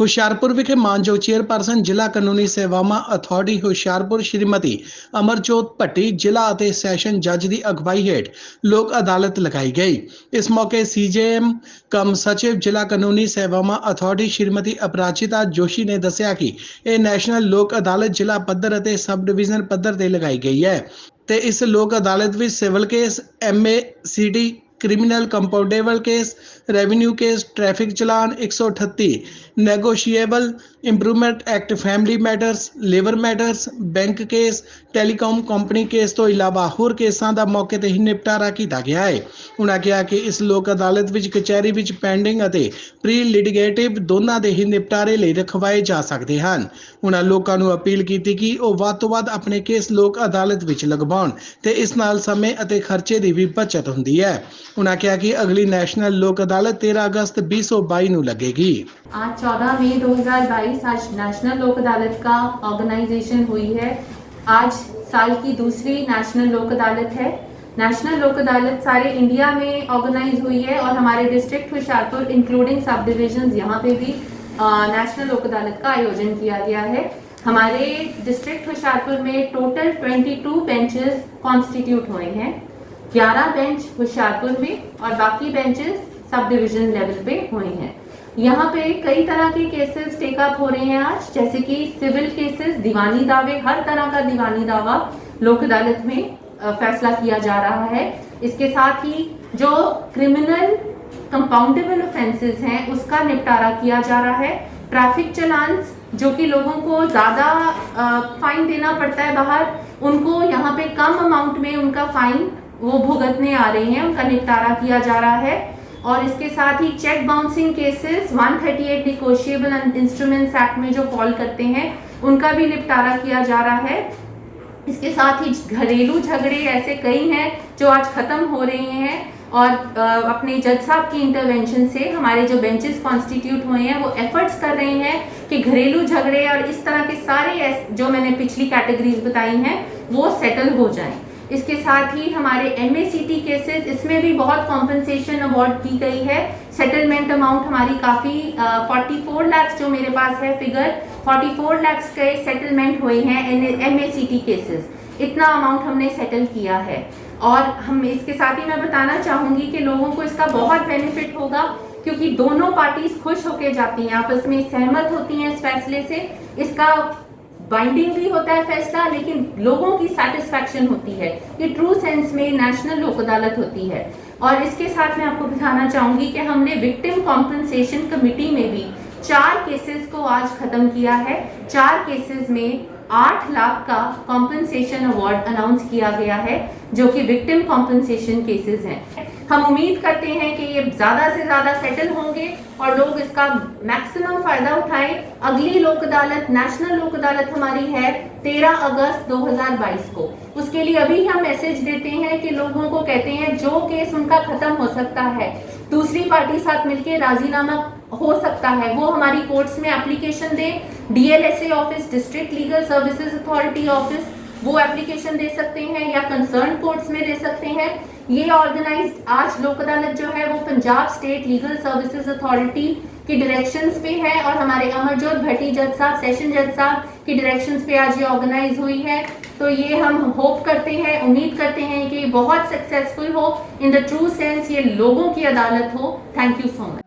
ਹੁਸ਼ਿਆਰਪੁਰ ਵਿਖੇ ਮਾਨਯੋਗ ਚੇਅਰਪਰਸਨ ਜ਼ਿਲ੍ਹਾ ਕਾਨੂੰਨੀ ਸੇਵਾਵਾਂ ਅਥਾਰਟੀ ਹੁਸ਼ਿਆਰਪੁਰ ਸ਼੍ਰੀਮਤੀ ਅਮਰਜੋਤ ਭੱਟੀ ਜ਼ਿਲ੍ਹਾ ਅਤੇ ਸੈਸ਼ਨ ਜੱਜ ਦੀ ਅਗਵਾਈ ਹੇਠ ਲੋਕ ਅਦਾਲਤ ਲਗਾਈ ਗਈ। ਇਸ ਮੌਕੇ ਸੀਜੇਐਮ ਕਮ ਸਚਿਵ ਜ਼ਿਲ੍ਹਾ ਕਾਨੂੰਨੀ ਸੇਵਾਵਾਂ ਅਥਾਰਟੀ ਸ਼੍ਰੀਮਤੀ ਅਪਰਾਜਿਤਾ ਜੋਸ਼ੀ ਨੇ ਦੱਸਿਆ ਕਿ ਇਹ ਨੈਸ਼ਨਲ ਲੋਕ ਅਦਾਲਤ ਜ਼ਿਲ੍ਹਾ ਪੱਧਰ ਅਤੇ ਸਬ ਡਿਵੀਜ਼ਨ ਪੱਧਰ ਤੇ ਲਗਾਈ ਗਈ ਹੈ ਤੇ ਇਸ ਲੋਕ ਅਦਾਲਤ ਵਿੱਚ civil case, MACT, criminal compoundable case, revenue case, traffic challan 138, negotiable improvement act, family matters, labour matters, bank case, telecom company case ਤੋਂ ਇਲਾਵਾ ਹੋਰ ਕੇਸਾਂ ਦਾ ਮੌਕੇ ਤੇ ਹੀ ਨਿਪਟਾਰਾ ਕੀਤਾ ਗਿਆ ਹੈ। ਉਨ੍ਹਾਂ ਕਿਹਾ ਕਿ ਇਸ ਲੋਕ ਅਦਾਲਤ ਵਿੱਚ ਕਚਹਿਰੀ ਵਿੱਚ ਪੈਂਡਿੰਗ ਅਤੇ ਪ੍ਰੀ ਲਿਟੀਗੇਟਿਵ ਦੋਨਾਂ ਦੇ ਹੀ ਨਿਪਟਾਰੇ ਲਈ ਰਖਵਾਏ ਜਾ ਸਕਦੇ ਹਨ। ਉਨ੍ਹਾਂ ਲੋਕਾਂ ਨੂੰ ਅਪੀਲ ਕੀਤੀ ਕਿ ਉਹ ਵੱਧ ਤੋਂ ਵੱਧ ਆਪਣੇ ਕੇਸ ਲੋਕ ਅਦਾਲਤ ਵਿੱਚ ਲਗਵਾਉਣ ਤੇ ਇਸ ਨਾਲ ਸਮੇਂ ਅਤੇ ਖਰਚੇ ਦੀ ਵੀ ਬਚਤ ਹੁੰਦੀ ਹੈ। उन्होंने कहा कि अगली नेशनल लोक अदालत 13 अगस्त 2022 ਨੂੰ लगेगी। आज 14 मई 2022 आज नेशनल लोक अदालत का ऑर्गेनाइजेशन हुई है। आज साल की दूसरी नेशनल लोक अदालत है। नेशनल लोक अदालत सारे इंडिया में ऑर्गेनाइज हुई है और हमारे district Hoshiarpur including sub division यहाँ पे भी नेशनल लोक अदालत का आयोजन किया गया है। हमारे डिस्ट्रिक्ट हुशियारपुर में टोटल 22 बेंचेस कॉन्स्टिट्यूट हुए हैं। 11 बेंच हुशियारपुर में और बाकी बेंचेस सब डिवीजन लेवल पे हुए हैं। यहाँ पे कई तरह के केसेस टेक अप हो रहे हैं आज, जैसे कि सिविल केसेस, दीवानी दावे, हर तरह का दीवानी दावा लोक अदालत में फैसला किया जा रहा है। इसके साथ ही जो क्रिमिनल कंपाउंडेबल ऑफेंसेस हैं उसका निपटारा किया जा रहा है। ट्रैफिक चलान्स जो कि लोगों को ज़्यादा फाइन देना पड़ता है बाहर, उनको यहाँ पे कम अमाउंट में उनका फाइन वो भुगतने आ रहे हैं, उनका निपटारा किया जा रहा है। और इसके साथ ही check bouncing cases 138 negotiable instruments act में जो फॉल करते हैं उनका भी निपटारा किया जा रहा है। इसके साथ ही घरेलू झगड़े ऐसे कई हैं जो आज खत्म हो रहे हैं और अपने जज साहब की इंटरवेंशन से हमारे जो बेंचेस कॉन्स्टिट्यूट हुए हैं वो एफर्ट्स कर रहे हैं कि घरेलू झगड़े और इस तरह के सारे जो मैंने पिछली कैटेगरीज बताई हैं वो सेटल हो जाएं। इसके साथ ही हमारे MACT केसेस, इसमें भी बहुत कॉम्पनसेशन अवार्ड की गई है। सेटलमेंट अमाउंट हमारी काफ़ी 44 लाख जो मेरे पास है फिगर, 44 लाख के सेटलमेंट हुए हैं MACT केसेस। इतना अमाउंट हमने सेटल किया है और हम इसके साथ ही मैं बताना चाहूँगी कि लोगों को इसका बहुत बेनिफिट होगा क्योंकि दोनों पार्टीज खुश होके जाती हैं, आपस में सहमत होती हैं इस फैसले से। इसका बाइंडिंग भी होता है फैसला, लेकिन लोगों की सेटिस्फैक्शन होती है। ये ट्रू सेंस में नेशनल लोक अदालत होती है। और इसके साथ मैं आपको बताना चाहूंगी कि हमने विक्टिम कॉम्पनसेशन कमेटी में भी 4 केसेस को आज खत्म किया है। 4 केसेस में 8 लाख का कॉम्पनसेशन अवार्ड अनाउंस किया गया है जो कि विक्टिम कॉम्पनसेशन केसेस हैं। हम उम्मीद करते हैं कि ये ज़्यादा से ज़्यादा सेटल होंगे और लोग इसका मैक्सिमम फ़ायदा उठाएं। अगली लोक अदालत, नेशनल लोक अदालत हमारी है 13 अगस्त 2022 को। उसके लिए अभी हम मैसेज देते हैं कि लोगों को कहते हैं जो केस उनका ख़त्म हो सकता है, दूसरी पार्टी साथ मिलकर राजीनामा हो सकता है, वो हमारी कोर्ट्स में एप्लीकेशन दे। DLSA office, district legal services authority office, वो एप्लीकेशन दे सकते हैं या कंसर्न कोर्ट्स में दे सकते हैं। ये ऑर्गेनाइज्ड आज लोक अदालत जो है वो Punjab state legal services authority की डायरेक्शंस पे है और हमारे अमरजोत भट्टी जज साहब, सेशन जज साहब की डायरेक्शंस पे आज ये ऑर्गेनाइज हुई है। तो ये हम होप करते हैं, उम्मीद करते हैं कि बहुत सक्सेसफुल हो, इन द ट्रू सेंस ये लोगों की अदालत हो। Thank you so much.